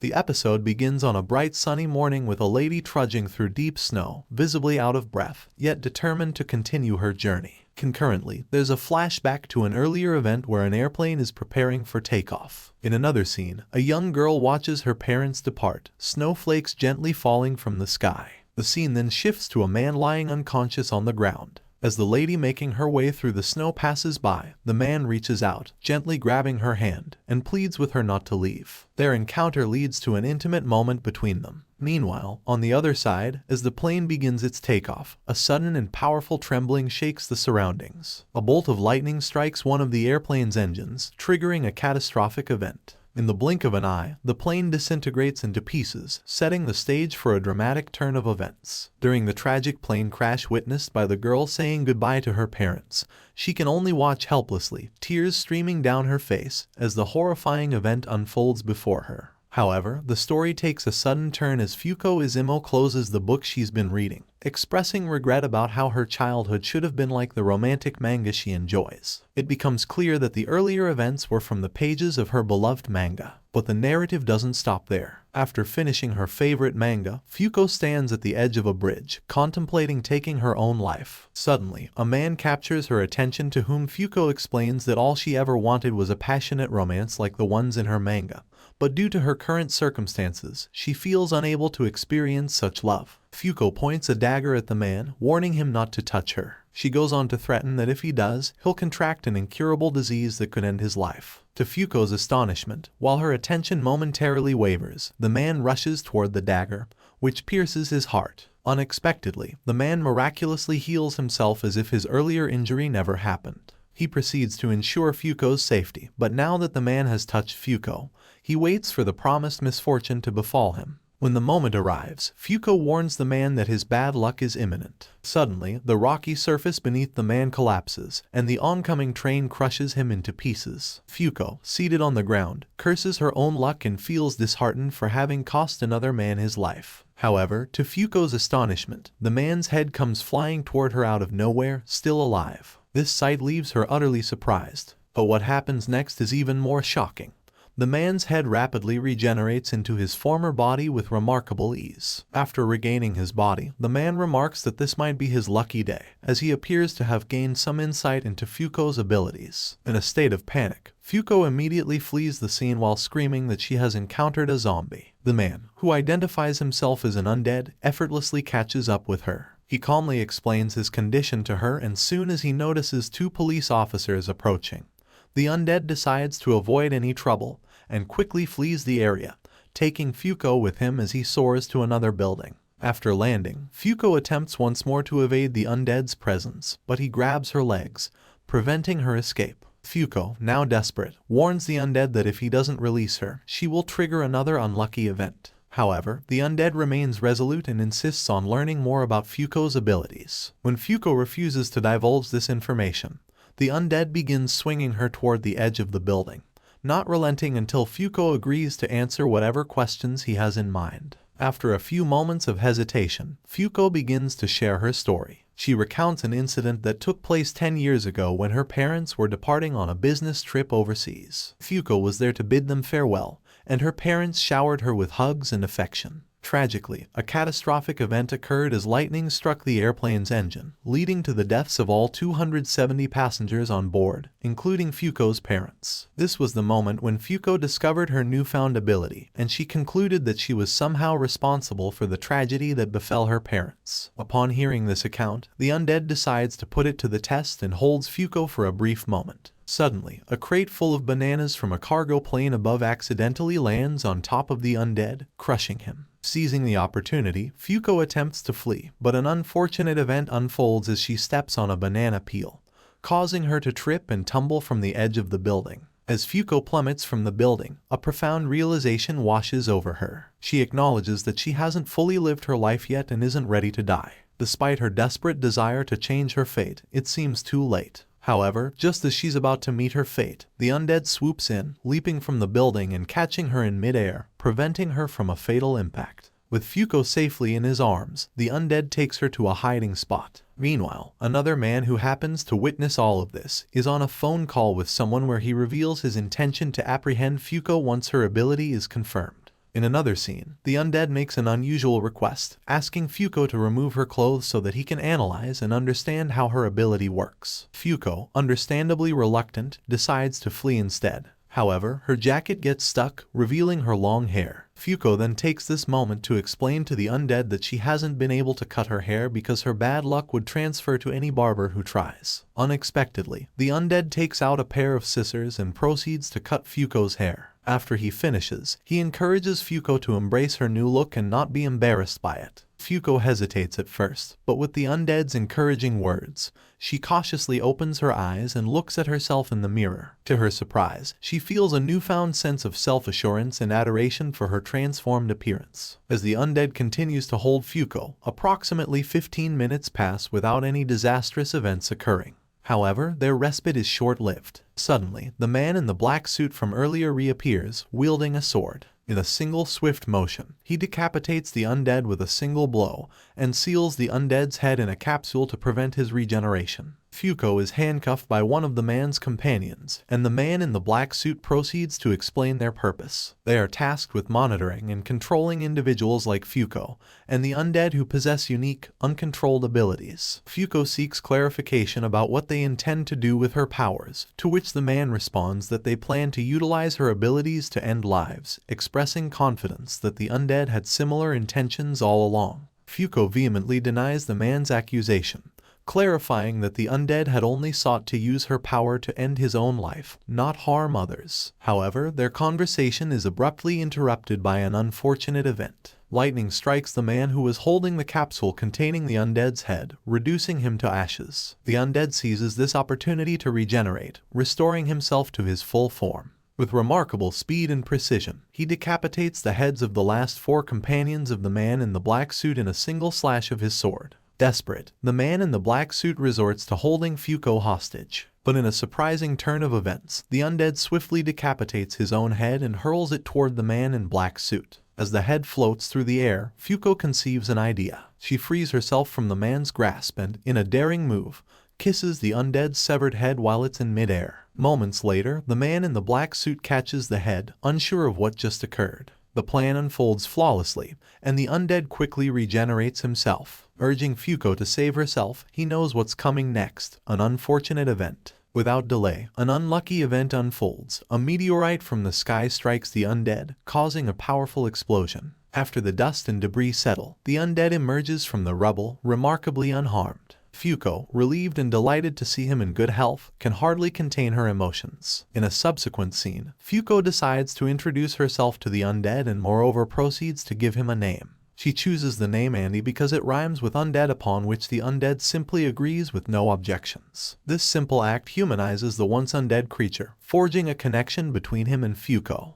The episode begins on a bright sunny morning with a lady trudging through deep snow, visibly out of breath, yet determined to continue her journey. Concurrently, there's a flashback to an earlier event where an airplane is preparing for takeoff. In another scene, a young girl watches her parents depart, snowflakes gently falling from the sky. The scene then shifts to a man lying unconscious on the ground. As the lady making her way through the snow passes by, the man reaches out, gently grabbing her hand, and pleads with her not to leave. Their encounter leads to an intimate moment between them. Meanwhile, on the other side, as the plane begins its takeoff, a sudden and powerful trembling shakes the surroundings. A bolt of lightning strikes one of the airplane's engines, triggering a catastrophic event. In the blink of an eye, the plane disintegrates into pieces, setting the stage for a dramatic turn of events. During the tragic plane crash witnessed by the girl saying goodbye to her parents, she can only watch helplessly, tears streaming down her face, as the horrifying event unfolds before her. However, the story takes a sudden turn as Fuuko closes the book she's been reading, expressing regret about how her childhood should have been like the romantic manga she enjoys. It becomes clear that the earlier events were from the pages of her beloved manga. But the narrative doesn't stop there. After finishing her favorite manga, Fuuko stands at the edge of a bridge, contemplating taking her own life. Suddenly, a man captures her attention to whom Fuuko explains that all she ever wanted was a passionate romance like the ones in her manga. But due to her current circumstances, she feels unable to experience such love. Fuuko points a dagger at the man, warning him not to touch her. She goes on to threaten that if he does, he'll contract an incurable disease that could end his life. To Fuuko's astonishment, while her attention momentarily wavers, the man rushes toward the dagger, which pierces his heart. Unexpectedly, the man miraculously heals himself as if his earlier injury never happened. He proceeds to ensure Fuuko's safety, but now that the man has touched Fuuko, he waits for the promised misfortune to befall him. When the moment arrives, Fuuko warns the man that his bad luck is imminent. Suddenly, the rocky surface beneath the man collapses, and the oncoming train crushes him into pieces. Fuuko, seated on the ground, curses her own luck and feels disheartened for having cost another man his life. However, to Fuuko's astonishment, the man's head comes flying toward her out of nowhere, still alive. This sight leaves her utterly surprised. But what happens next is even more shocking. The man's head rapidly regenerates into his former body with remarkable ease. After regaining his body, the man remarks that this might be his lucky day, as he appears to have gained some insight into Fuuko's abilities. In a state of panic, Fuuko immediately flees the scene while screaming that she has encountered a zombie. The man, who identifies himself as an undead, effortlessly catches up with her. He calmly explains his condition to her, and soon as he notices two police officers approaching, the undead decides to avoid any trouble and quickly flees the area, taking Fuuko with him as he soars to another building. After landing, Fuuko attempts once more to evade the undead's presence, but he grabs her legs, preventing her escape. Fuuko, now desperate, warns the undead that if he doesn't release her, she will trigger another unlucky event. However, the undead remains resolute and insists on learning more about Fuuko's abilities. When Fuuko refuses to divulge this information, the undead begins swinging her toward the edge of the building, not relenting until Fuuko agrees to answer whatever questions he has in mind. After a few moments of hesitation, Fuuko begins to share her story. She recounts an incident that took place 10 years ago when her parents were departing on a business trip overseas. Fuuko was there to bid them farewell, and her parents showered her with hugs and affection. Tragically, a catastrophic event occurred as lightning struck the airplane's engine, leading to the deaths of all 270 passengers on board, including Fuuko's parents. This was the moment when Fuuko discovered her newfound ability, and she concluded that she was somehow responsible for the tragedy that befell her parents. Upon hearing this account, the undead decides to put it to the test and holds Fuuko for a brief moment. Suddenly, a crate full of bananas from a cargo plane above accidentally lands on top of the undead, crushing him. Seizing the opportunity, Fuuko attempts to flee, but an unfortunate event unfolds as she steps on a banana peel, causing her to trip and tumble from the edge of the building. As Fuuko plummets from the building, a profound realization washes over her. She acknowledges that she hasn't fully lived her life yet and isn't ready to die. Despite her desperate desire to change her fate, it seems too late. However, just as she's about to meet her fate, the undead swoops in, leaping from the building and catching her in midair, preventing her from a fatal impact. With Fuuko safely in his arms, the undead takes her to a hiding spot. Meanwhile, another man who happens to witness all of this is on a phone call with someone where he reveals his intention to apprehend Fuuko once her ability is confirmed. In another scene, the undead makes an unusual request, asking Fuuko to remove her clothes so that he can analyze and understand how her ability works. Fuuko, understandably reluctant, decides to flee instead. However, her jacket gets stuck, revealing her long hair. Fuuko then takes this moment to explain to the undead that she hasn't been able to cut her hair because her bad luck would transfer to any barber who tries. Unexpectedly, the undead takes out a pair of scissors and proceeds to cut Fuuko's hair. After he finishes, he encourages Fuuko to embrace her new look and not be embarrassed by it. Fuuko hesitates at first, but with the undead's encouraging words, she cautiously opens her eyes and looks at herself in the mirror. To her surprise, she feels a newfound sense of self-assurance and adoration for her transformed appearance. As the undead continues to hold Fuuko, approximately 15 minutes pass without any disastrous events occurring. However, their respite is short-lived. Suddenly, the man in the black suit from earlier reappears, wielding a sword. In a single swift motion, he decapitates the undead with a single blow and seals the undead's head in a capsule to prevent his regeneration. Fuuko is handcuffed by one of the man's companions, and the man in the black suit proceeds to explain their purpose. They are tasked with monitoring and controlling individuals like Fuuko and the undead who possess unique, uncontrolled abilities. Fuuko seeks clarification about what they intend to do with her powers, to which the man responds that they plan to utilize her abilities to end lives, expressing confidence that the undead had similar intentions all along. Fuuko vehemently denies the man's accusation, clarifying that the undead had only sought to use her power to end his own life, not harm others. However, their conversation is abruptly interrupted by an unfortunate event. Lightning strikes the man who was holding the capsule containing the undead's head, reducing him to ashes. The undead seizes this opportunity to regenerate, restoring himself to his full form. With remarkable speed and precision, he decapitates the heads of the last 4 companions of the man in the black suit in a single slash of his sword. Desperate, the man in the black suit resorts to holding Fuuko hostage. But in a surprising turn of events, the undead swiftly decapitates his own head and hurls it toward the man in black suit. As the head floats through the air, Fuuko conceives an idea. She frees herself from the man's grasp and, in a daring move, kisses the undead's severed head while it's in midair. Moments later, the man in the black suit catches the head, unsure of what just occurred. The plan unfolds flawlessly, and the undead quickly regenerates himself. Urging Fuuko to save herself, he knows what's coming next, an unfortunate event. Without delay, an unlucky event unfolds. A meteorite from the sky strikes the undead, causing a powerful explosion. After the dust and debris settle, the undead emerges from the rubble, remarkably unharmed. Fuuko, relieved and delighted to see him in good health, can hardly contain her emotions. In a subsequent scene, Fuuko decides to introduce herself to the undead and moreover proceeds to give him a name. She chooses the name Andy because it rhymes with undead, upon which the undead simply agrees with no objections. This simple act humanizes the once undead creature, forging a connection between him and Fuuko.